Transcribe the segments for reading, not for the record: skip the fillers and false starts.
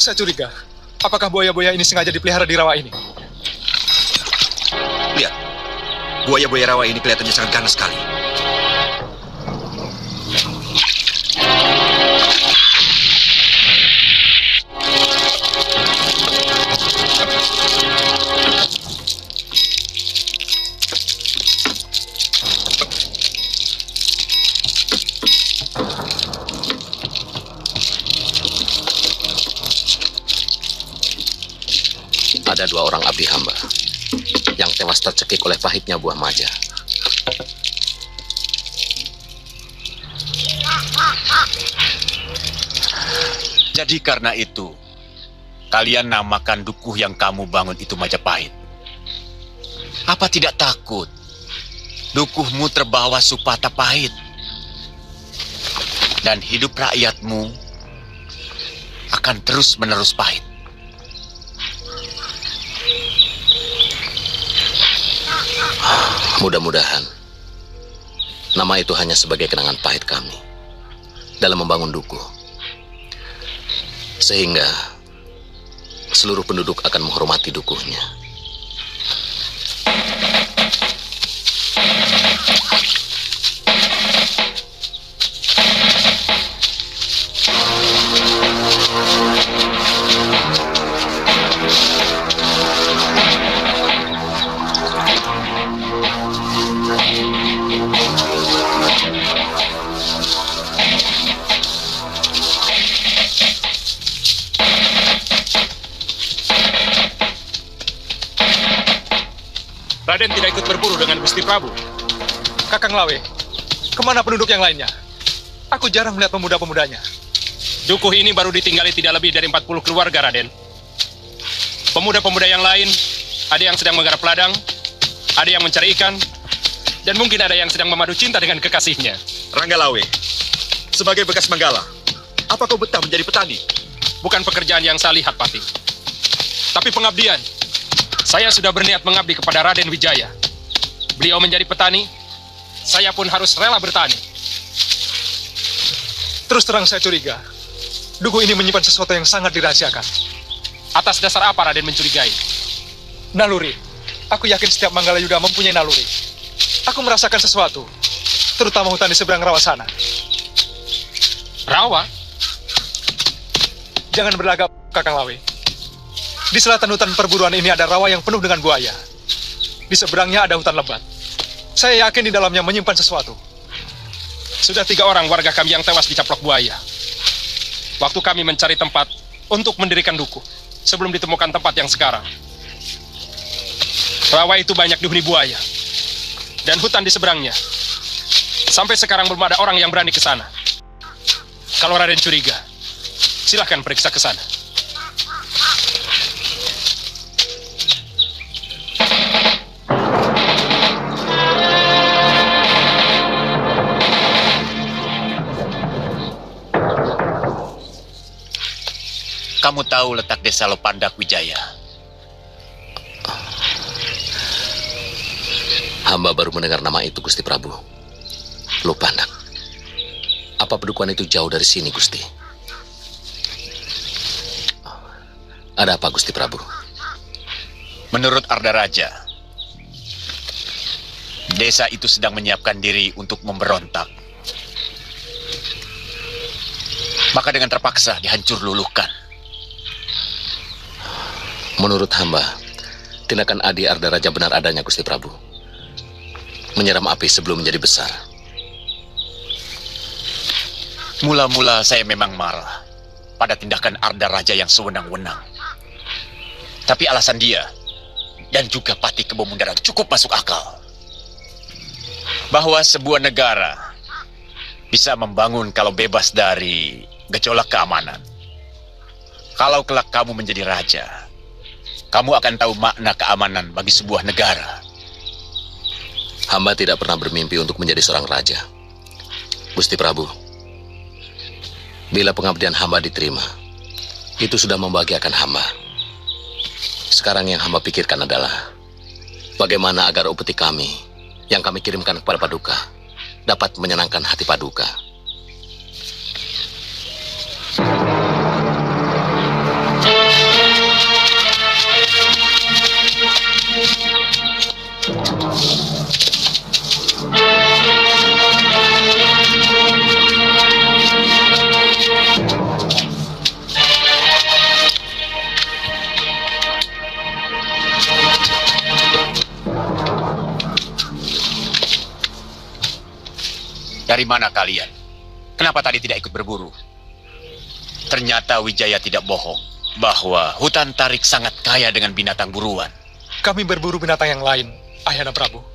Saya curiga, apakah buaya-buaya ini sengaja dipelihara di rawa ini? Lihat, buaya-buaya rawa ini kelihatannya sangat ganas sekali. Ada 2 orang abdi hamba yang tewas tercekik oleh pahitnya buah maja. Jadi karena itu, kalian namakan dukuh yang kamu bangun itu Majapahit. Apa tidak takut dukuhmu terbawa supata pahit? Dan hidup rakyatmu akan terus-menerus pahit. Mudah-mudahan nama itu hanya sebagai kenangan pahit kami dalam membangun dukuh, sehingga seluruh penduduk akan menghormati dukuhnya. Raden tidak ikut berburu dengan Gusti Prabu. Kakang Lawe, kemana penduduk yang lainnya? Aku jarang melihat pemuda-pemudanya. Dukuh ini baru ditinggali tidak lebih dari 40 keluarga, Raden. Pemuda-pemuda yang lain, ada yang sedang menggarap ladang, ada yang mencari ikan, dan mungkin ada yang sedang memadu cinta dengan kekasihnya. Rangga Lawe, sebagai bekas Manggala, apa kau betah menjadi petani? Bukan pekerjaan yang saya lihat, Pati. Tapi pengabdian. Saya sudah berniat mengabdi kepada Raden Wijaya. Beliau menjadi petani, saya pun harus rela bertani. Terus terang saya curiga, dukuh ini menyimpan sesuatu yang sangat dirahasiakan. Atas dasar apa Raden mencurigai? Naluri. Aku yakin setiap Manggala Yuda mempunyai naluri. Aku merasakan sesuatu, terutama hutan di seberang rawa sana. Rawa? Jangan berlagak, Kakang Lawe. Di selatan hutan perburuan ini ada rawa yang penuh dengan buaya. Di seberangnya ada hutan lebat. Saya yakin di dalamnya menyimpan sesuatu. Sudah 3 orang warga kami yang tewas dicaplok buaya. Waktu kami mencari tempat untuk mendirikan dukuh, sebelum ditemukan tempat yang sekarang. Rawa itu banyak dihuni buaya. Dan hutan di seberangnya. Sampai sekarang belum ada orang yang berani ke sana. Kalau Raden curiga, silahkan periksa ke sana. Kamu tahu letak desa Lopandak Wijaya? Hamba baru mendengar nama itu, Gusti Prabu. Lopandak. Apa pedukuhan itu jauh dari sini, Gusti? Ada apa, Gusti Prabu? Menurut Arda Raja, desa itu sedang menyiapkan diri untuk memberontak. Maka dengan terpaksa dihancur luluhkan. Menurut hamba, tindakan Adi Arda Raja benar adanya, Gusti Prabu. Menyiram api sebelum menjadi besar. Mula-mula saya memang marah pada tindakan Arda Raja yang sewenang-wenang. Tapi alasan dia dan juga Pati Kebo Mundaran cukup masuk akal. Bahwa sebuah negara bisa membangun kalau bebas dari gejolak keamanan. Kalau kelak kamu menjadi raja, kamu akan tahu makna keamanan bagi sebuah negara. Hamba tidak pernah bermimpi untuk menjadi seorang raja. Gusti Prabu, bila pengabdian hamba diterima, itu sudah membahagiakan hamba. Sekarang yang hamba pikirkan adalah bagaimana agar upeti kami yang kami kirimkan kepada Paduka dapat menyenangkan hati Paduka. Dari mana kalian? Kenapa tadi tidak ikut berburu? Ternyata Wijaya tidak bohong bahwa hutan Tarik sangat kaya dengan binatang buruan. Kami berburu binatang yang lain, Ayahanda Prabu.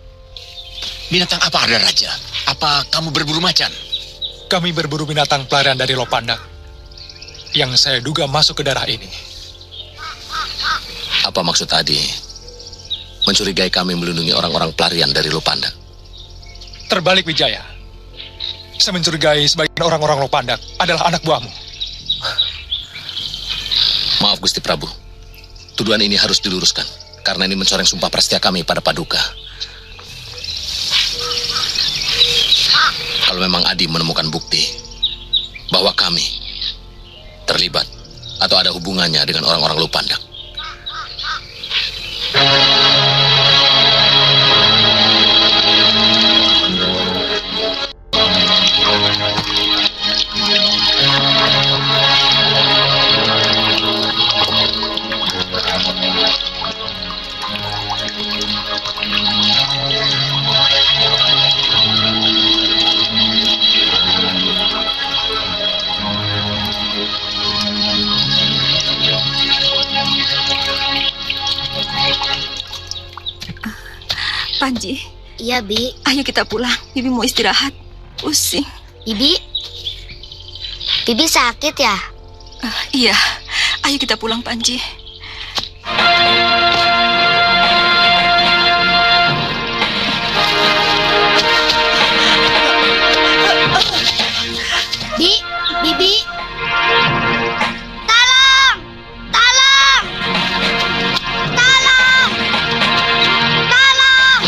Binatang apa ada Raja? Apa kamu berburu macan? Kami berburu binatang pelarian dari Lopandak yang saya duga masuk ke daerah ini. Apa maksud Adi? Mencurigai kami melindungi orang-orang pelarian dari Lopandak. Terbalik, Wijaya. Saya mencurigai sebagian orang-orang Lopandak adalah anak buahmu. Maaf Gusti Prabu, tuduhan ini harus diluruskan karena ini mencoreng sumpah prasetya kami pada Paduka. Kalau memang Adi menemukan bukti bahwa kami terlibat atau ada hubungannya dengan orang-orang Lopandak, Panji, Iya, Bi. ayo kita pulang. Bibi mau istirahat. Pusing. Bibi? Bibi sakit ya? Iya, ayo kita pulang, Panji. Bibi? Tolong! Tolong! Tolong! Tolong!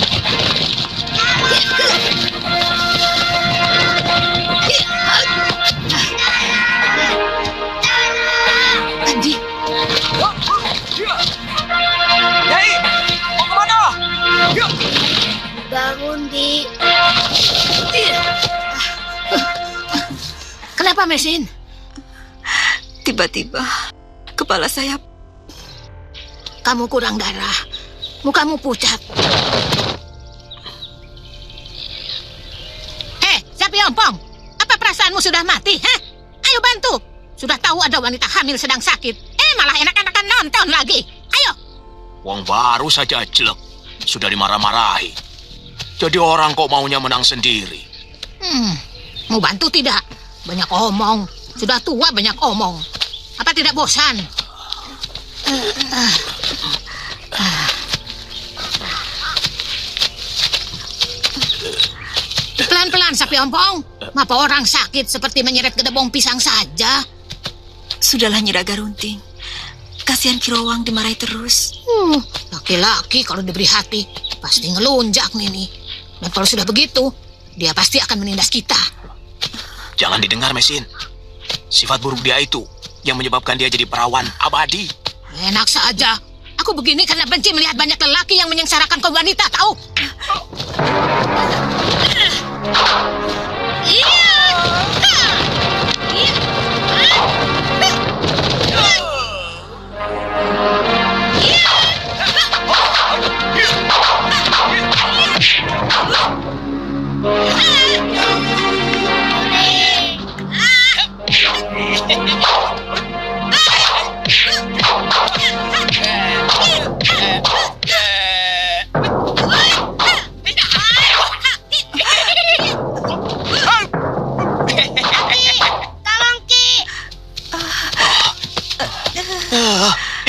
Panji, Nyai, mau kemana? Bangun, Di. Kenapa, Mesin? tiba-tiba kepala saya. Kamu kurang darah. Mukamu pucat. Sapi ompong. Apa perasaanmu sudah mati, hah? Ayo bantu. Sudah tahu ada wanita hamil sedang sakit. Malah enak-enakan nonton lagi. Ayo. Wong baru saja jelek, sudah dimarah-marahi. Jadi orang kok maunya menang sendiri. Mau bantu tidak? Banyak omong. Sudah tua banyak omong. Apa tidak bosan? Pelan-pelan, sapi ompong. Mapa orang sakit seperti menyeret gedebong pisang saja. Sudahlah, Nyi Raga Runting. Kasihan Kirowang dimarahi terus. Laki-laki kalau diberi hati pasti ngelunjak nih. Dan kalau sudah begitu, dia pasti akan menindas kita. Jangan didengar, Mesin. Sifat buruk dia itu yang menyebabkan dia jadi perawan abadi. Enak saja. Aku begini karena benci melihat banyak lelaki yang menyengsarakan kaum wanita, tahu?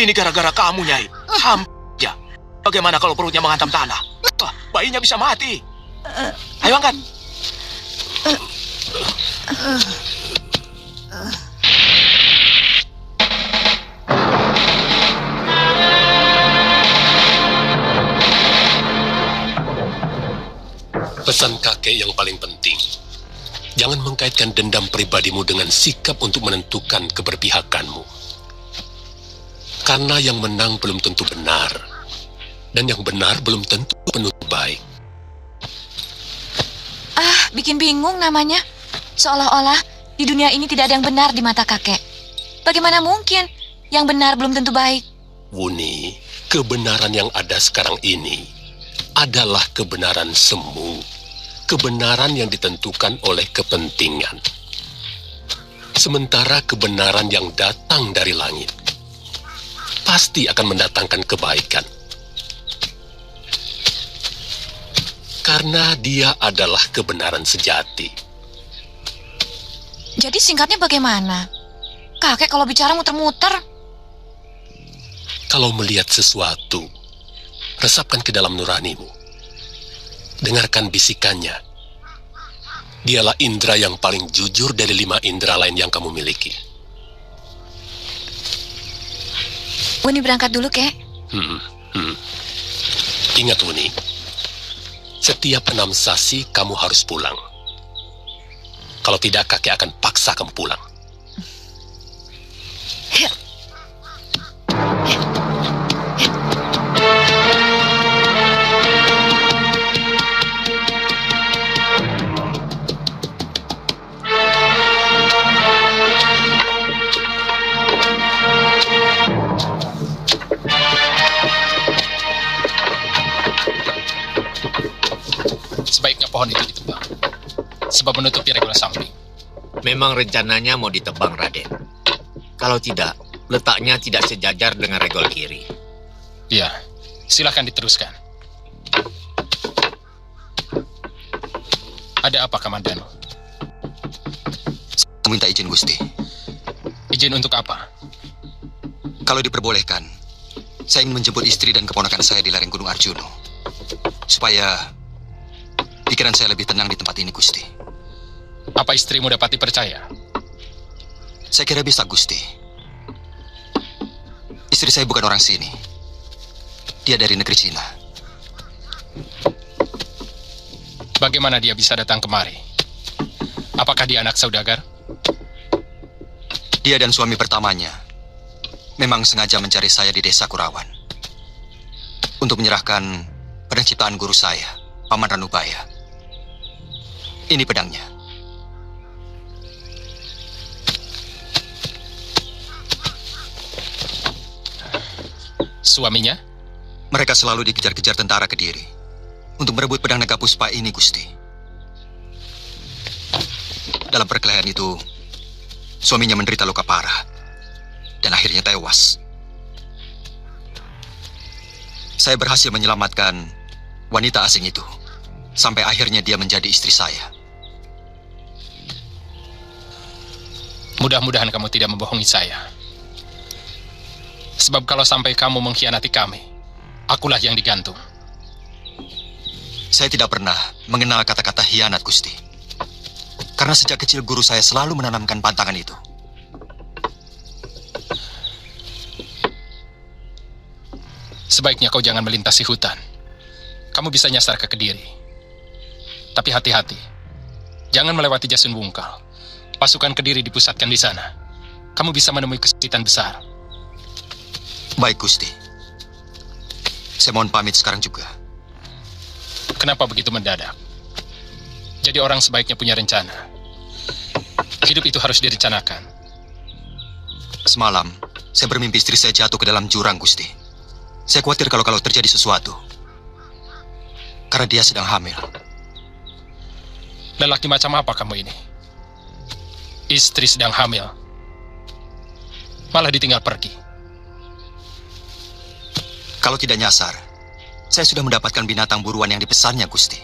Ini gara-gara kamu, Nyai. Ya. Bagaimana kalau perutnya menghantam tanah? Wah, bayinya bisa mati. Ayo angkat. Pesan kakek yang paling penting, jangan mengkaitkan dendam pribadimu dengan sikap untuk menentukan keberpihakanmu. Karena yang menang belum tentu benar, dan yang benar belum tentu penuh baik. Bikin bingung namanya. Seolah-olah di dunia ini tidak ada yang benar di mata kakek. Bagaimana mungkin yang benar belum tentu baik? Wuni, kebenaran yang ada sekarang ini adalah kebenaran semu. kebenaran yang ditentukan oleh kepentingan. Sementara kebenaran yang datang dari langit pasti akan mendatangkan kebaikan. Karena dia adalah kebenaran sejati. Jadi singkatnya bagaimana? Kakek kalau bicara muter-muter. Kalau melihat sesuatu, resapkan ke dalam nuranimu. Dengarkan bisikannya. Dialah indera yang paling jujur dari 5 indera lain yang kamu miliki. Wuni berangkat dulu, Kek. Ingat, Wuni. Setiap 6 sasi kamu harus pulang. Kalau tidak, kakek akan paksa kamu pulang. Sebaiknya pohon itu ditebang, sebab menutupi regol samping. Memang rencananya mau ditebang, Raden. Kalau tidak, letaknya tidak sejajar dengan regol kiri. Iya, silakan diteruskan. Ada apa, Kamandanu? Saya minta izin, Gusti. Izin untuk apa? Kalau diperbolehkan, saya ingin menjemput istri dan keponakan saya di lereng Gunung Arjuno. Supaya pikiran saya lebih tenang di tempat ini, Gusti. Apa istrimu dapat dipercaya? Saya kira bisa, Gusti. Istri saya bukan orang sini. Dia dari negeri Cina. Bagaimana dia bisa datang kemari? Apakah dia anak saudagar? Dia dan suami pertamanya memang sengaja mencari saya di desa Kurawan untuk menyerahkan pedang ciptaan guru saya, Paman Ranubaya. Ini pedangnya. Suaminya? Mereka selalu dikejar-kejar tentara Kediri untuk merebut pedang naga puspa ini, Gusti. Dalam perkelahian itu, suaminya menderita luka parah dan akhirnya tewas. Saya berhasil menyelamatkan wanita asing itu sampai akhirnya dia menjadi istri saya. Mudah-mudahan kamu tidak membohongi saya. Sebab kalau sampai kamu mengkhianati kami, akulah yang digantung. Saya tidak pernah mengenal kata-kata hianat, Gusti. Karena sejak kecil guru saya selalu menanamkan pantangan itu. Sebaiknya kau jangan melintasi hutan. Kamu bisa nyasar ke Kediri. Tapi hati-hati. Jangan melewati Jasun Bungkal. Pasukan Kediri dipusatkan di sana. Kamu bisa menemui kesulitan besar. Baik, Gusti. Saya mohon pamit sekarang juga. Kenapa begitu mendadak? Jadi orang sebaiknya punya rencana. Hidup itu harus direncanakan. Semalam, saya bermimpi istri saya jatuh ke dalam jurang, Gusti. Saya khawatir kalau terjadi sesuatu. Karena dia sedang hamil. Lelaki macam apa kamu ini? Istri sedang hamil. Malah ditinggal pergi. Kalau tidak nyasar, saya sudah mendapatkan binatang buruan yang dipesannya, Gusti.